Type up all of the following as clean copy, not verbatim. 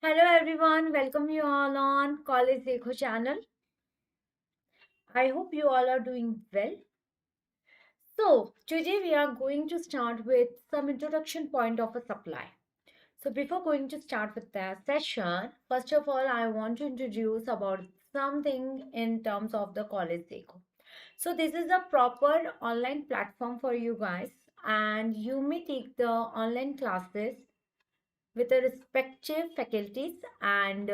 Hello everyone, welcome you all on CollegeDekho channel. I hope you all are doing well. So today we are going to start with some introduction point of a supply. So before going to start with the session, first of all I want to introduce about something in terms of the CollegeDekho. So this is a proper online platform for you guys, and you may take the online classes with the respective faculties and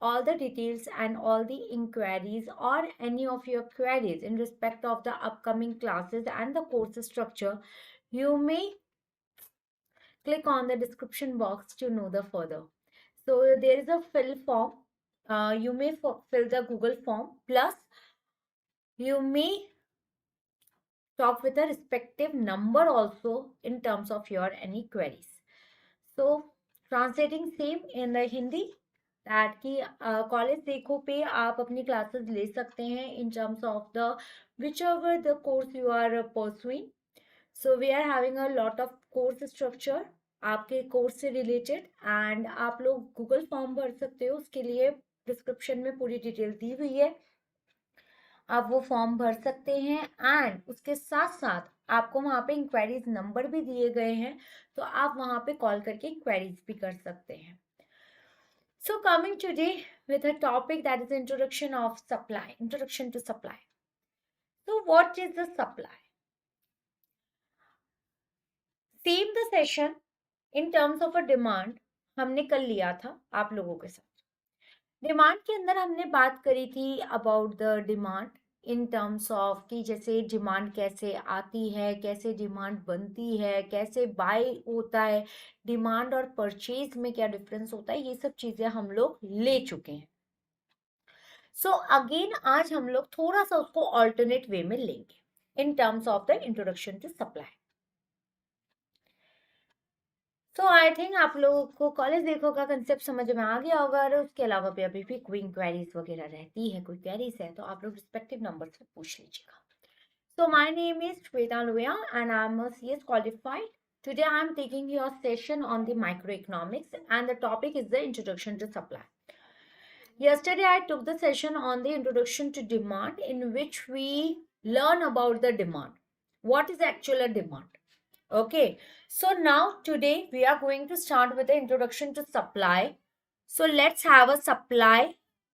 all the details and all the inquiries or any of your queries in respect of the upcoming classes and the course structure, you may click on the description box to know the further. So there is a fill form. You may fill the Google form, plus you may talk with a respective number also in terms of your any queries. So translating same in the Hindi, that कि college देखो पे आप अपनी classes ले सकते हैं in terms of the whichever the course you are pursuing. So we are having a lot of course structure आपके course से रिलेटेड, एंड आप लोग गूगल फॉर्म भर सकते हो, उसके लिए डिस्क्रिप्शन में पूरी डिटेल दी हुई है, आप वो फॉर्म भर सकते हैं। एंड उसके साथ साथ आपको वहाँ पे इंक्वायरीज नंबर भी दिए गए हैं, तो आप वहाँ पे कॉल करके इंक्वायरीज भी कर सकते हैं। So coming today with a topic that is introduction of supply, introduction to supply. So what is the supply? Same the session in terms of a demand हमने कल लिया था आप लोगों के साथ। डिमांड के अंदर हमने बात करी थी about the demand in terms of कि जैसे डिमांड कैसे आती है, कैसे डिमांड बनती है, कैसे बाय होता है, डिमांड और परचेज में क्या डिफरेंस होता है, ये सब चीजें हम लोग ले चुके हैं। सो अगेन आज हम लोग थोड़ा सा उसको ऑल्टरनेट वे में लेंगे in terms of the introduction to supply. So I think आप लोगों को कॉलेज देखो का कंसेप्ट समझ में आ गया होगा, और उसके अलावा भी अभी भी कोई इंक्वायरीज वगैरह रहती है, कोई क्वेरीज है, तो आप लोग रिस्पेक्टिव नंबर से पूछ लीजिएगा। So my name is Shweta Loya and I am a CS qualified. Today I am taking your session on the microeconomics and the topic is the introduction to supply. Yesterday I took the session on the introduction to demand, in which we learn about the demand. What is actual demand? Okay, so now today we are going to start with the introduction to supply. So let's have a supply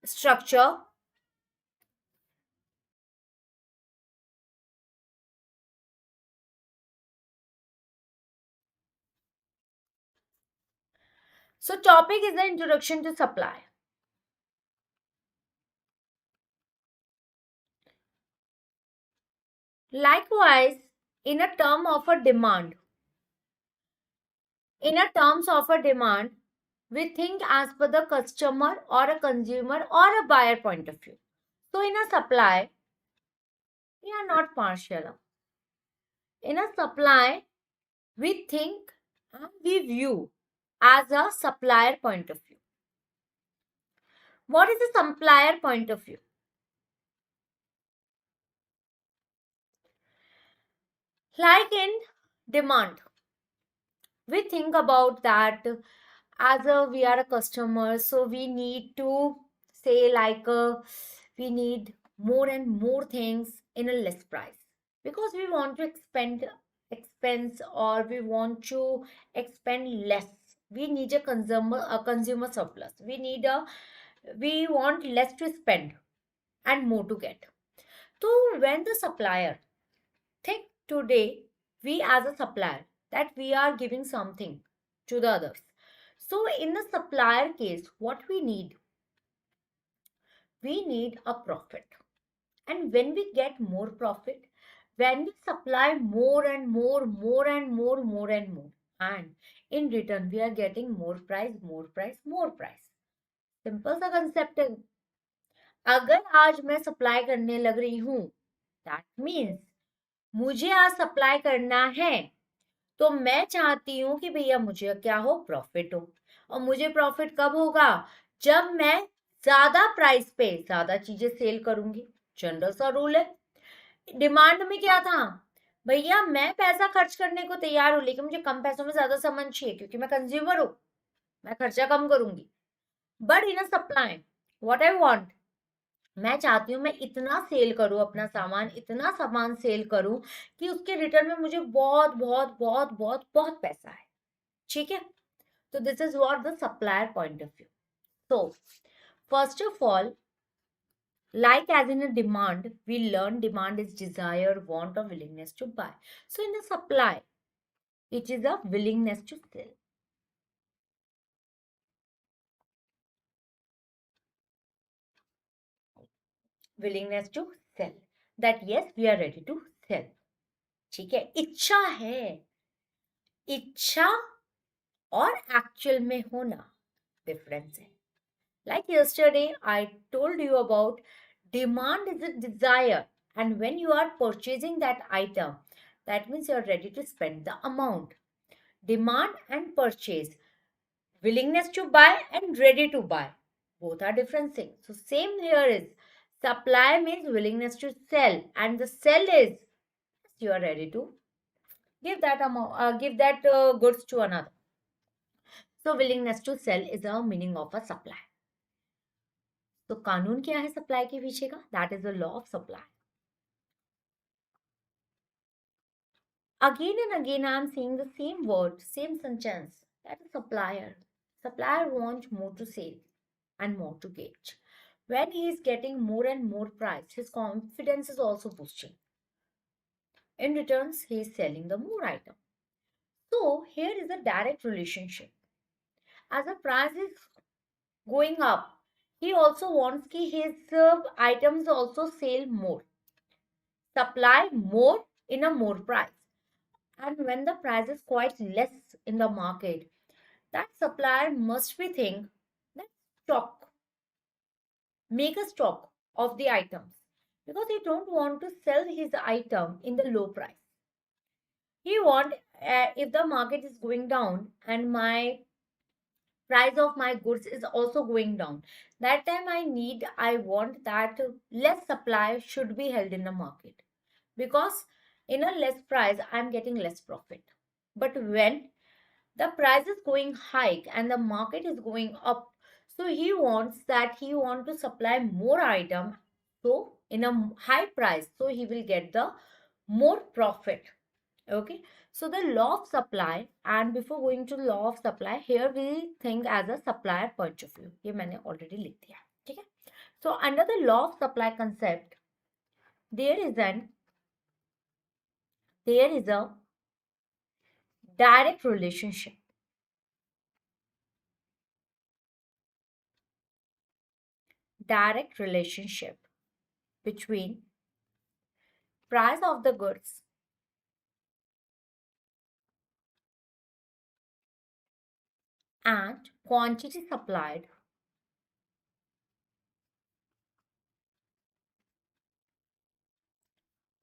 structure. So topic is the introduction to supply. Likewise, in a term of a demand, we think as per the customer or a consumer or a buyer point of view. So in a supply, we are not partial. In a supply, we think and we view as a supplier point of view. What is the supplier point of view? Like in demand, we think about that as we are a customer, so we need to say like we need more and more things in a less price, because we want to expense, or we want to expend less. We need a consumer surplus. We want less to spend and more to get. So when the supplier think today, we as a supplier, that we are giving something to the others. So in the supplier case, what we need a profit. And when we get more profit, when we supply more and more, and in return we are getting more price. Simple सा concept है। अगर आज मैं supply करने लग रही हूं, that means मुझे आज सप्लाई करना है, तो मैं चाहती हूं कि भैया मुझे क्या हो, प्रॉफिट हो। और मुझे प्रॉफिट कब होगा, जब मैं ज्यादा प्राइस पे ज्यादा चीजें सेल करूंगी। जनरल सा रूल है। डिमांड में क्या था, भैया मैं पैसा खर्च करने को तैयार हूं, लेकिन मुझे कम पैसों में ज्यादा सामान चाहिए, क्योंकि मैं कंज्यूमर हूं। मैं खर्चा कम करूंगी. But in a supply what I want, मैं चाहती हूँ मैं इतना सेल करूँ अपना सामान, इतना सामान सेल करूँ कि उसके रिटर्न में मुझे बहुत बहुत बहुत बहुत बहुत पैसा है. ठीक है. तो this is what the supplier point of view. So first of all, like as in a demand, we learn demand is desire, want, or willingness to buy. So in the supply, it is a willingness to sell. Willingness to sell. That yes, we are ready to sell. ठीक है. इच्छा है. इच्छा और actual में होना difference है. Like yesterday, I told you about demand is a desire, and when you are purchasing that item, that means you are ready to spend the amount. Demand and purchase, willingness to buy and ready to buy, both are different things. So same here is supply means willingness to sell, and the sell is you are ready to give that amount, give that goods to another. So willingness to sell is a meaning of a supply. तो कानून क्या है supply के पीछे का? That is the law of supply. Again and again, I am seeing the same word, same sentence. That is supplier. Supplier wants more to sell and more to get. When he is getting more and more price, his confidence is also boosting. In returns, he is selling the more item. So here is a direct relationship. As the price is going up, he also wants ki his items also sell more, supply more in a more price. And when the price is quite less in the market, that supplier must be think that stock, make a stock of the items, because he don't want to sell his item in the low price. He want, if the market is going down and my price of my goods is also going down, that time I want that less supply should be held in the market, because in a less price I'm getting less profit. But when the price is going hike and the market is going up, so he want to supply more item, so in a high price, so he will get the more profit. Okay. So the law of supply, and before going to law of supply, here we think as a supplier point of view. ये मैंने already लिख दिया. ठीक है. So under the law of supply concept, there is an there is a direct relationship, direct relationship between price of the goods and quantity supplied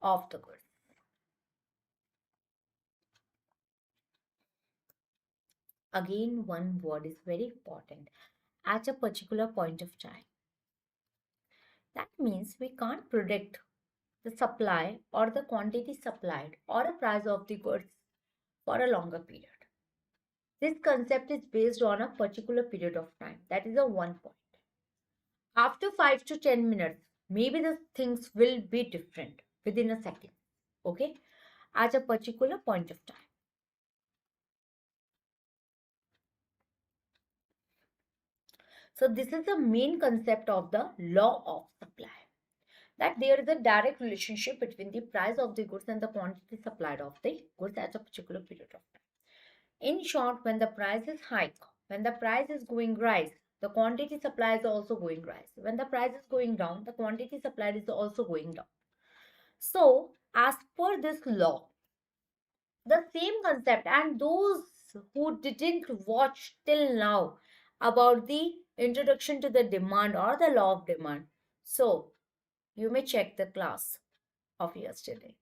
of the goods. Again, one word is very important, at a particular point of time. That means we can't predict the supply or the quantity supplied or the price of the goods for a longer period. This concept is based on a particular period of time. That is a one point. After 5 to 10 minutes, maybe the things will be different within a second. Okay? At a particular point of time. So this is the main concept of the law of supply. That there is a direct relationship between the price of the goods and the quantity supplied of the goods at a particular period of time. In short, when the price is high, when the price is going rise, the quantity supplied is also going rise. When the price is going down, the quantity supplied is also going down. So, as per this law, the same concept, and those who didn't watch till now about the introduction to the demand or the law of demand, so you may check the class of yesterday.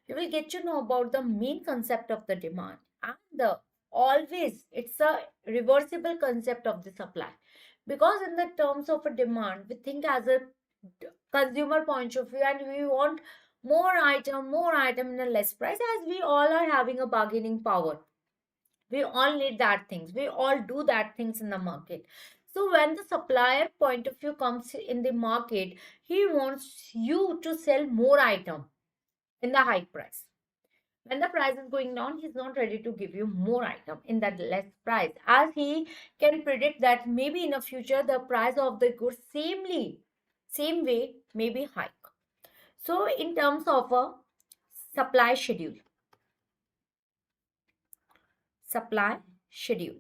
You will get to know about the main concept of the demand, and the always it's a reversible concept of the supply, because in the terms of a demand we think as a consumer point of view, and we want more item in a less price, as we all are having a bargaining power. We all need that things. We all do that things in the market. So when the supplier point of view comes in the market, he wants you to sell more item in the high price. When the price is going down, he's not ready to give you more item in that less price, as he can predict that maybe in the future the price of the goods same way may be hike. So in terms of a supply schedule, supply schedule.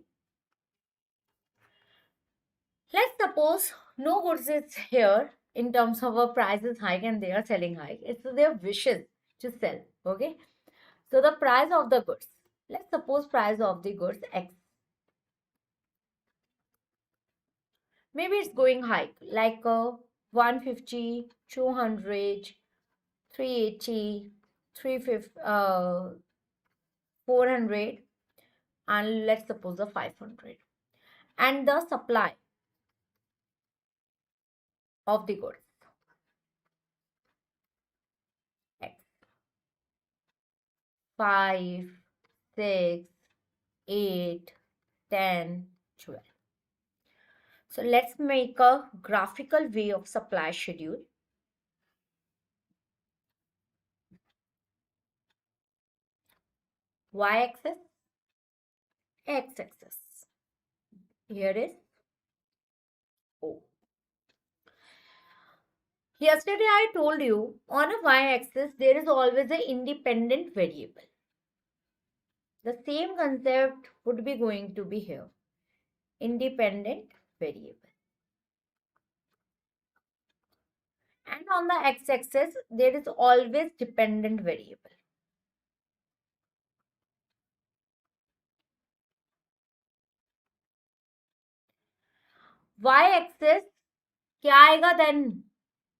Let's suppose no goods is here in terms of a price is high and they are selling high. It's their wishes to sell. Okay. So the price of the goods. Let's suppose price of the goods X. Maybe it's going high, like 150, 200, 380, 350, 400, and let's suppose the 500. And the supply of the goods X. 5, 6, 8, 10, 12. So let's make a graphical way of supply schedule. Y-axis, X-axis. Here is O. Yesterday I told you on a y-axis there is always an independent variable. The same concept would be going to be here. Independent variable. And on the x-axis there is always dependent variable. Y-axis क्या आएगा then?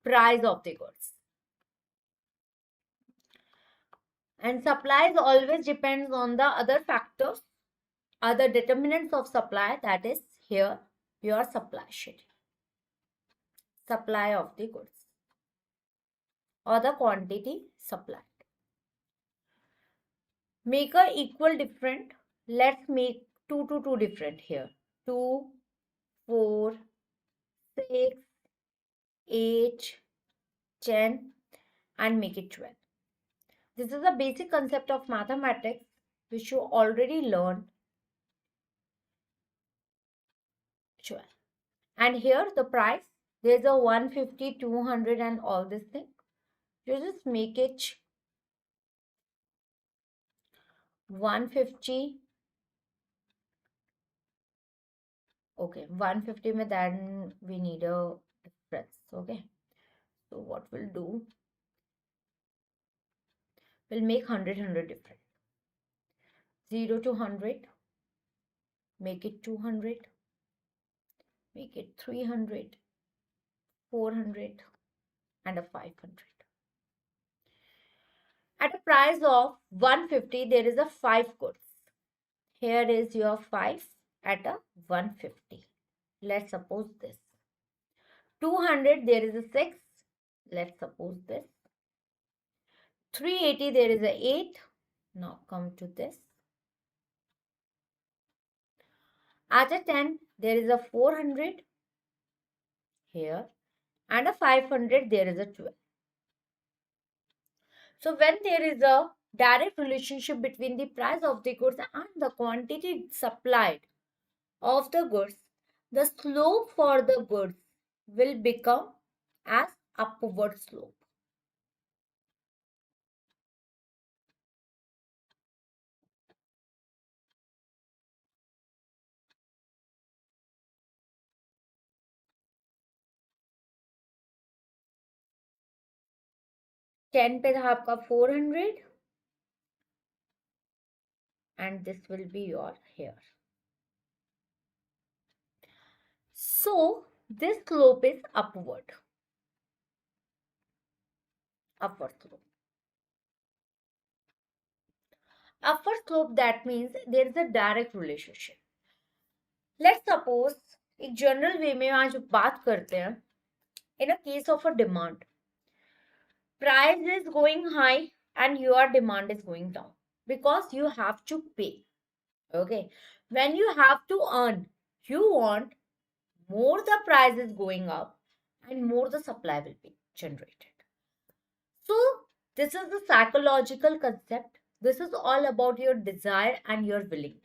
Price of the goods. And supplies always depends on the other factors, other determinants of supply, that is here your supply schedule. Supply of the goods or the quantity supplied. Make a equal different. Let's make 2 to 2 different here. 2, 4, 6, 8, 10 and make it 12. This is a basic concept of mathematics which you already learned. 12. And here the price, there's a 150, 200 and all this thing. You just make it 150. Okay, 150 mein then we need a difference. Okay, so what we'll do, we'll make 100 different. 0 to 100, make it 200, make it 300, 400 and a 500. At a price of 150, there is a 5 goods. Here is your 5 at a 150. Let's suppose this. 200, there is a 6. Let's suppose this. 380, there is a 8. Now come to this. At a 10, there is a 400 here and a 500, there is a 12. So when there is a direct relationship between the price of the goods and the quantity supplied of the goods, the slope for the goods will become as upward slope. Ten पे था आपका 400 and this will be your here. So this slope is upward. Upward slope. Upward slope, that means there is a direct relationship. Let's suppose एक general वे में आज बात करते हैं. In a case of a demand, price is going high and your demand is going down because you have to pay. Okay. When you have to earn, you want more the price is going up and more the supply will be generated. So, this is the psychological concept. This is all about your desire and your willingness.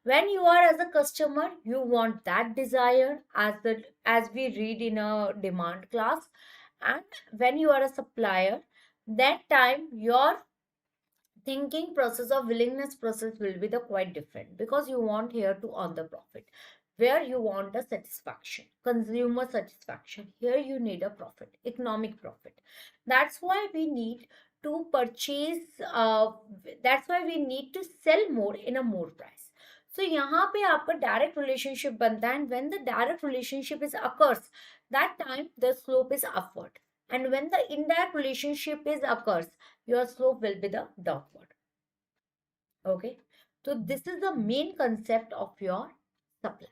When you are as a customer, you want that desire as we read in a demand class. And when you are a supplier, that time your thinking process or willingness process will be the quite different, because you want here to earn the profit, where you want a satisfaction, consumer satisfaction. Here you need a profit, economic profit. That's why we need to purchase, that's why we need to sell more in a more price. So यहाँ पे आपका direct relationship बनता है, and when the direct relationship is occurs, that time the slope is upward, and when the indirect relationship is occurs, your slope will be the downward. Okay, so this is the main concept of your supply.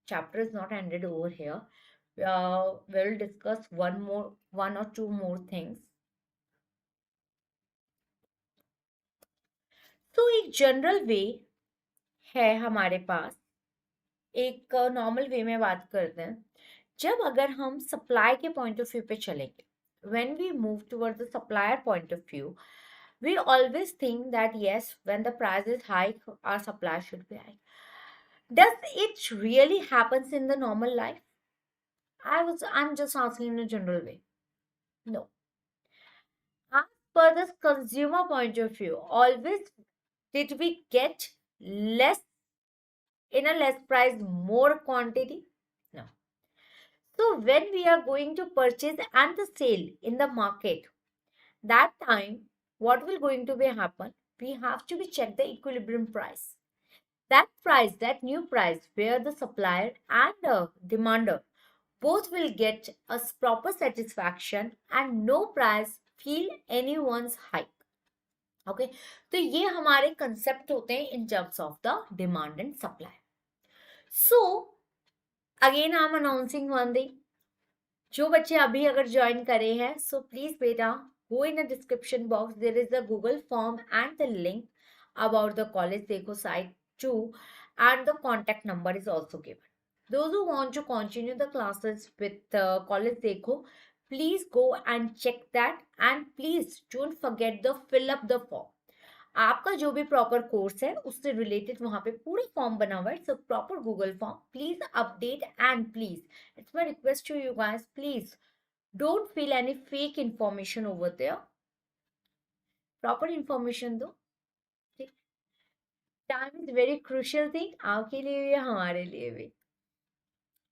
Chapter is not ended over here. We'll discuss one or two more things. तो एक general वे है हमारे पास, एक normal way में बात करते हैं। जब अगर हम सप्लाई के पॉइंट ऑफ व्यू पे चलेंगे, when we move towards the supplier point of view, we always think that yes, when the price is high, our supply should be high. Does it really happens in the normal life? I'm just asking in a general way. No. As per the consumer point of view, always did we get less in a less price, more quantity? No. So when we are going to purchase and the sale in the market, that time what will going to be happen? We have to be check the equilibrium price. That price, that new price, where the supplier and the demander both will get a proper satisfaction and no price feel anyone's hike. Okay, तो ये हमारे concept होते हैं in terms of the demand and supply. So again I'm announcing one thing. जो बच्चे अभी अगर join करे हैं, so please बेटा go in the description box, there is a Google form and the link about the College Dekho site too, and the contact number is also given. Those who want to continue the classes with College Dekho, please go and check that, and please don't forget to fill up the form. आपका जो भी proper course है उससे related वहां पे पूरा form बना हुआ है, it's a proper Google form. Please update and please, it's my request to you guys, please don't feel any fake information over there. Proper information दो. Time is very crucial thing, आपके लिए भी हमारे लिए भी.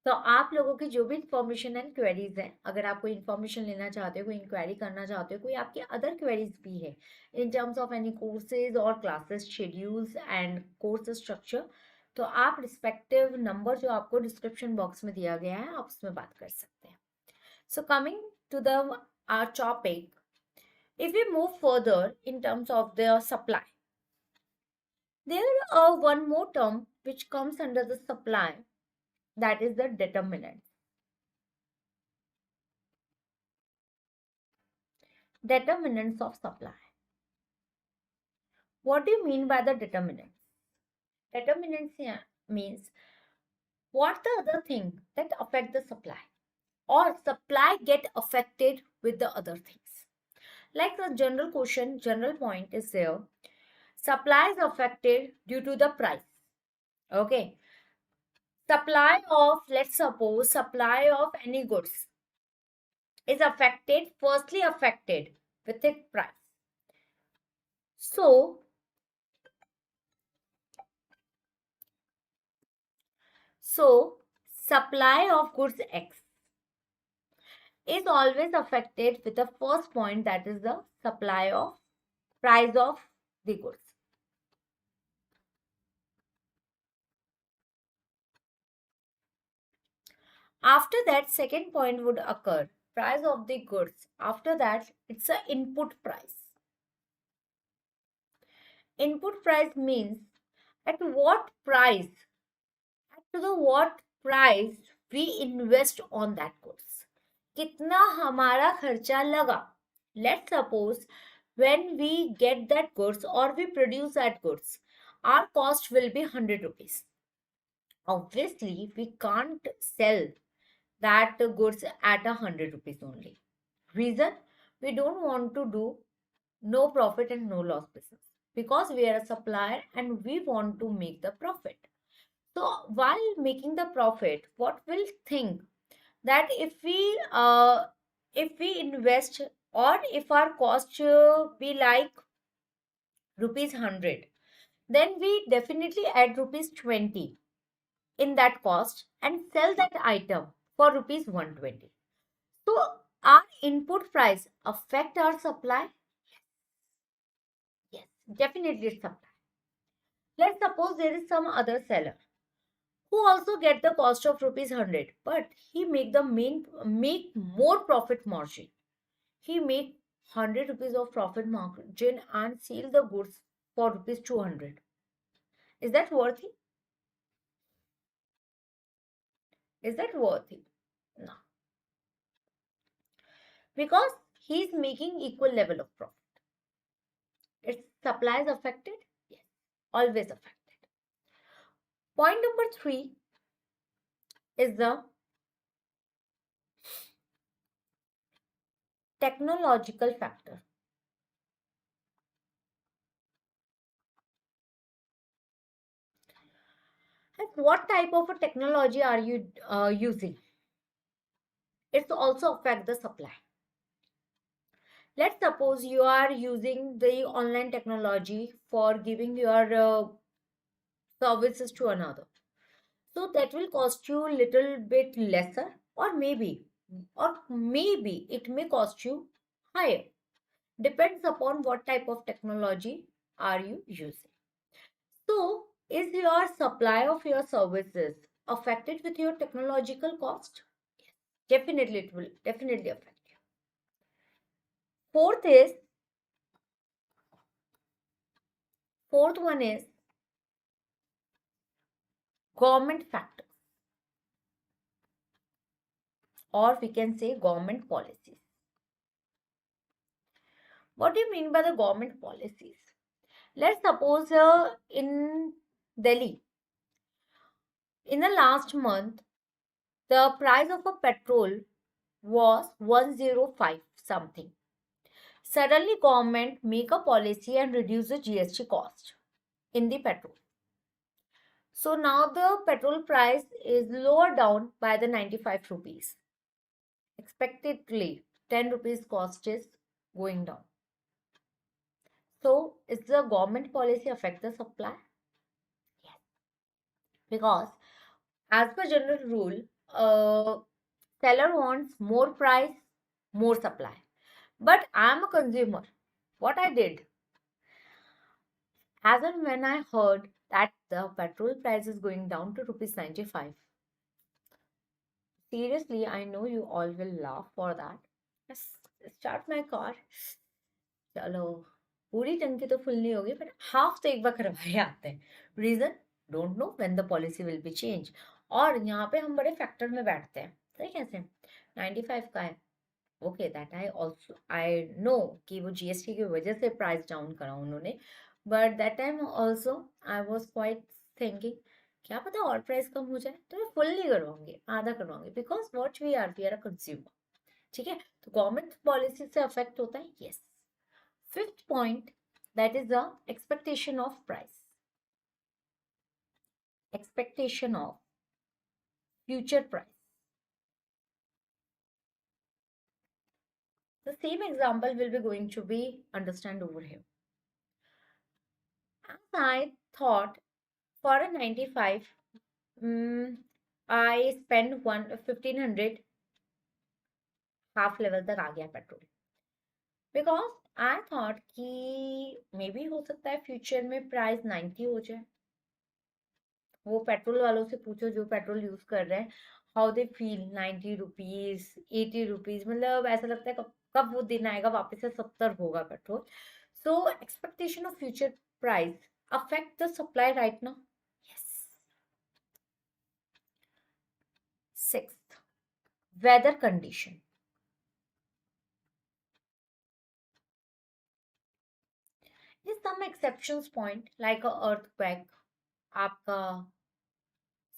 तो आप लोगों की जो भी इंफॉर्मेशन एंड क्वेरीज हैं, अगर आप कोई इंफॉर्मेशन लेना चाहते हो, कोई इंक्वायरी करना चाहते हो, कोई आपके अदर क्वेरीज भी है in terms of any courses और classes schedules and course structure, तो आप रिस्पेक्टिव नंबर जो आपको डिस्क्रिप्शन बॉक्स में दिया गया है, आप उसमें बात कर सकते हैं. So coming to the our topic, if we move further in terms of the supply, there are one more term which comes under the supply, that is the determinant. Determinants of supply. What do you mean by the determinants? Determinants means what the other thing that affect the supply, or supply get affected with the other things. Like the general question, general point is there. Supply is affected due to the price. Okay. Supply of, let's suppose, supply of any goods is affected, firstly affected with its price. So supply of goods X is always affected with the first point, that is the supply of price of the goods. After that, second point would occur, price of the goods. After that, it's an input price. Input price means at what price, what price we invest on that goods. कितना हमारा खर्चा लगा. Let's suppose when we get that goods or we produce that goods, our cost will be 100 rupees. Obviously, we can't sell that goods at 100 rupees only. Reason? We don't want to do no profit and no loss business because we are a supplier and we want to make the profit. So while making the profit, what we'll think that if we invest or if our cost be like rupees 100, then we definitely add rupees 20 in that cost and sell that item for rupees 120. So our input price affect our supply? Yes, definitely it's supply. Let's suppose there is some other seller who also get the cost of rupees 100, but he make more profit margin. He make 100 rupees of profit margin and sell the goods for rupees 200. Is that worthy? Is that worthy? No, because he's making equal level of profit. Its supply is affected? Yes, always affected. Point number 3 is the technological factor. And what type of a technology are you using? It's also affect the supply. Let's suppose you are using the online technology for giving your services to another. So that will cost you a little bit lesser, or maybe it may cost you higher. Depends upon what type of technology are you using. So, is your supply of your services affected with your technological cost? Definitely, it will definitely affect you. Fourth is, fourth one is government factor, or we can say government policies. What do you mean by the government policies? Let's suppose in Delhi, in the last month, the price of a petrol was 105 something. Suddenly, government make a policy and reduce the GST cost in the petrol. So now the petrol price is lower down by the 95 rupees. Expectedly, 10 rupees cost is going down. So, is the government policy affect the supply? Yes. Because as per general rule, seller wants more price, more supply. But I am a consumer. What I did, as and when I heard that the petrol price is going down to rupees 95, seriously, I know you all will laugh for that. Just start my car. चलो पूरी टंकी तो full नहीं होगी पर half तो एक बार करवाए आते हैं reason don't know when the policy will be change और यहाँ पे हम बड़े फैक्टर में बैठते हैं सही कैसे 95 का है ओके दैट आई नो कि वो जीएसटी की वजह से प्राइस डाउन करा उन्होंने but that time also I was quite thinking क्या पता और प्राइस कम हो जाए तो मैं फुल नहीं करवाऊंगी आधा करवाऊंगी because what we are a consumer ठीक है तो गवर्नमेंट पॉलिसी से अफेक्ट होता है yes Fifth point, that is the expectation of price. Expectation of future price. The same example will be going to be understand over here. As I thought for a 95, I spend 1500 half level तक आ गया petrol because I thought कि may be हो सकता है future में price 90 हो जाए वो पेट्रोल वालों से पूछो जो पेट्रोल यूज कर रहे हैं how they feel 90 rupees 80 rupees मतलब ऐसा लगता है कब कब वो दिन आएगा वापस से 70 होगा petrol so expectation of future price affect the supply right now yes sixth weather condition is some exceptions point like a earthquake, आपका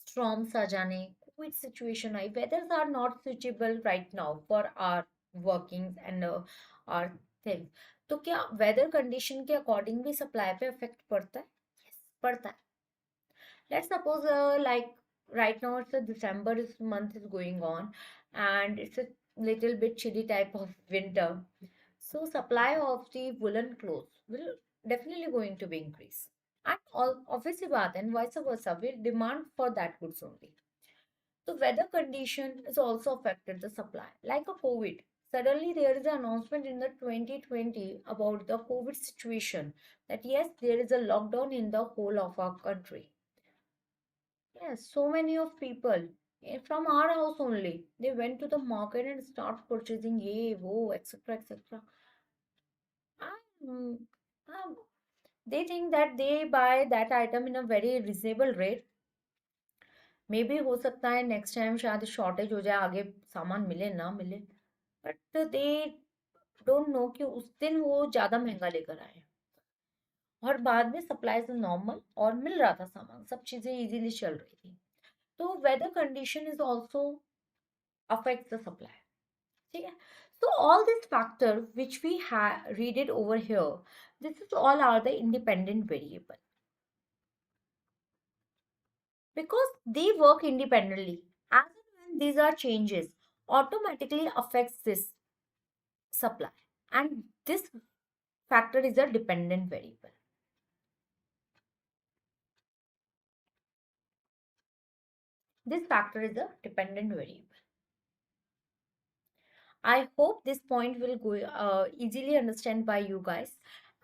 storms आ जाने, कोई situation I, weathers are not suitable right now for our workings and our things. तो क्या weather condition के according भी supply पे effect पड़ता है? Yes, पड़ता है. Let's suppose like right now it's a December month is going on and it's a little bit chilly type of winter. So supply of the woolen clothes will definitely going to be increased. And all obviously baat and vice versa will demand for that goods only. So weather condition is also affected the supply. Like a COVID. Suddenly there is an announcement in the 2020 about the COVID situation that yes, there is a lockdown in the whole of our country. Yes, so many of people from our house only. They went to the market and start purchasing ye, wo, etc., etc. And they think that they buy that item in a very reasonable rate. Maybe हो सकता है next time शायद shortage हो जाए आगे सामान मिले ना मिले. But they don't know कि उस दिन वो ज़्यादा महंगा लेकर आए. और बाद में सप्लाई से नॉर्मल और मिल रहा था सामान, सब चीज़ें इजीली चल रही थी. तो weather condition is also affects the supply. ठीक है. So all these factors which we read it over here, this is all are the independent variable because they work independently. As and when these are changes, automatically affects this supply, and this factor is a dependent variable. This factor is a dependent variable. I hope this point will go easily understand by you guys.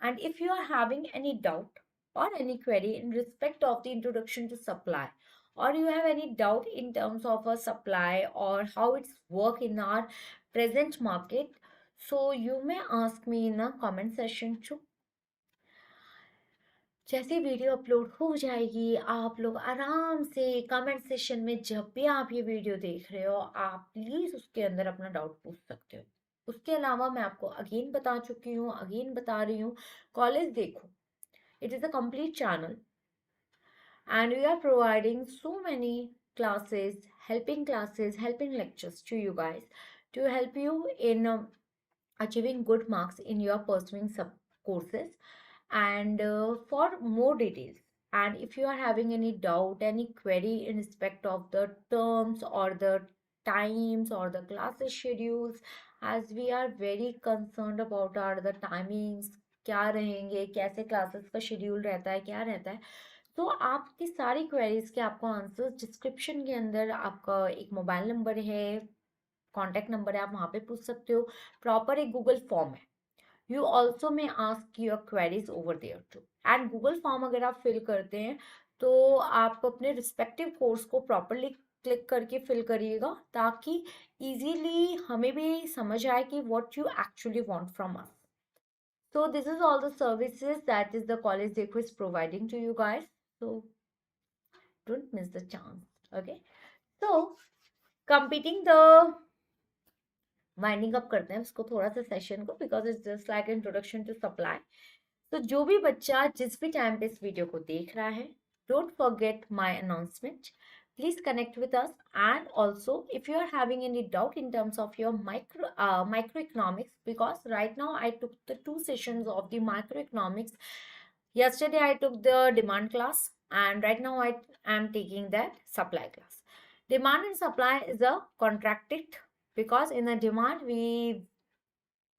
And if you are having any doubt or any query in respect of the introduction to supply, or you have any doubt in terms of a supply or how it's work in our present market, so you may ask me in a comment section too. जैसे video upload हो जाएगी आप लोग आराम से comment session में जब भी आप ये वीडियो देख रहे हो आप प्लीज उसके अंदर अपना डाउट पूछ सकते हो. उसके अलावा मैं आपको अगेन बता चुकी हूँ, अगेन बता रही हूँ, कॉलेज देखो, it is a complete channel and we are providing so many classes, helping lectures to you guys to help you in achieving good marks in your pursuing sub courses. And for more details, and if you are having any doubt, any query in respect of the terms or the times or the classes schedules, as we are very concerned about our the timings, क्या रहेंगे, कैसे classes का schedule रहता है, क्या रहता है, तो आपकी सारी क्वेरीज के आपको आंसर्स डिस्क्रिप्शन के अंदर आपका एक मोबाइल नंबर है, कॉन्टैक्ट नंबर है, आप वहाँ पे पूछ सकते हो. प्रॉपर एक गूगल फॉर्म है. You also may ask your queries over there too. And Google Form अगर आप fill करते हैं तो आप अपने respective course को properly क्लिक करके fill करिएगा ताकि easily हमें भी समझ आए कि what you actually want from us. So this is all the services that is the College Dekho is providing to you guys. So don't miss the chance. Okay. So competing the winding up करते हैं उसको थोड़ा सा session को because it's just like introduction to supply. तो जो भी बच्चा जिस भी टाइम पे इस वीडियो को देख रहा है, don't forget my announcement. Please connect with us, and also if you are having any doubt in terms of your microeconomics, because right now I took the 2 sessions of the microeconomics. Yesterday I took the demand class and right now I am taking that supply class. Demand and supply is a contracted because in a demand we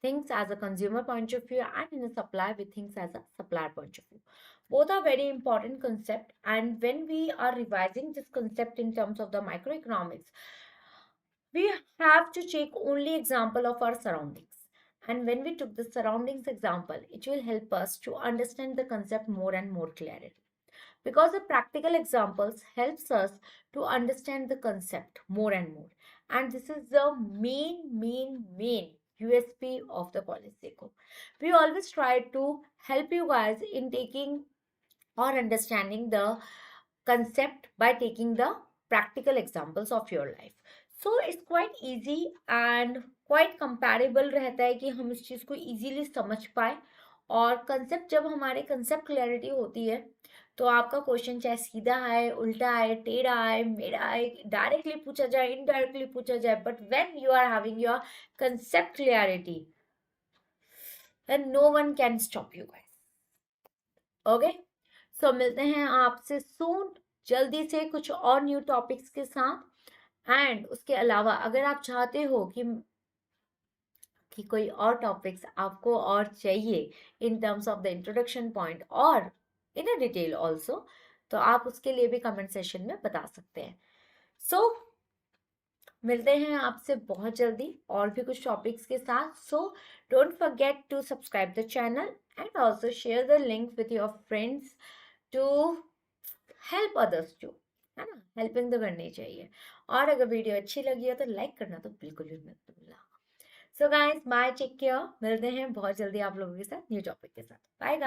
things as a consumer point of view and in a supply we things as a supplier point of view. Both are very important concept, and when we are revising this concept in terms of the microeconomics, we have to take only example of our surroundings. And when we took the surroundings example, it will help us to understand the concept more and more clearly, because the practical examples helps us to understand the concept more and more. And this is the main USP of the College Dekho. We always try to help you guys in taking or understanding the concept by taking the practical examples of your life. So it's quite easy and quite comparable रहता है कि हम इस चीज़ को easily समझ पाए और concept, जब हमारे कंसेप्ट क्लैरिटी होती है तो आपका क्वेश्चन चाहे सीधा आए, उल्टा आए, टेढ़ा आए, मेढ़ा आए, डायरेक्टली पूछा जाए, इनडायरेक्टली पूछा जाए, but when you are having your concept clarity then no one can stop you guys. Okay, so मिलते हैं आपसे सून, जल्दी से कुछ और न्यू टॉपिक्स के साथ। एंड उसके अलावा अगर आप चाहते हो कि कोई और टॉपिक्स आपको और चाहिए इन terms of the introduction point और इन अ डिटेल ऑल्सो, तो आप उसके लिए भी कमेंट सेशन में बता सकते हैं। सो मिलते हैं आपसे बहुत जल्दी और भी कुछ टॉपिक्स के साथ। So don't forget to subscribe the channel and also share the link with your friends to help others to, है ना, हेल्पिंग तो करनी चाहिए। और अगर वीडियो अच्छी लगी हो तो लाइक करना तो बिल्कुल भी मत भूलना। So guys, bye, take care, मिलते हैं बहुत जल्दी आप लोगों के साथ न्यू टॉपिक के साथ। Bye guys.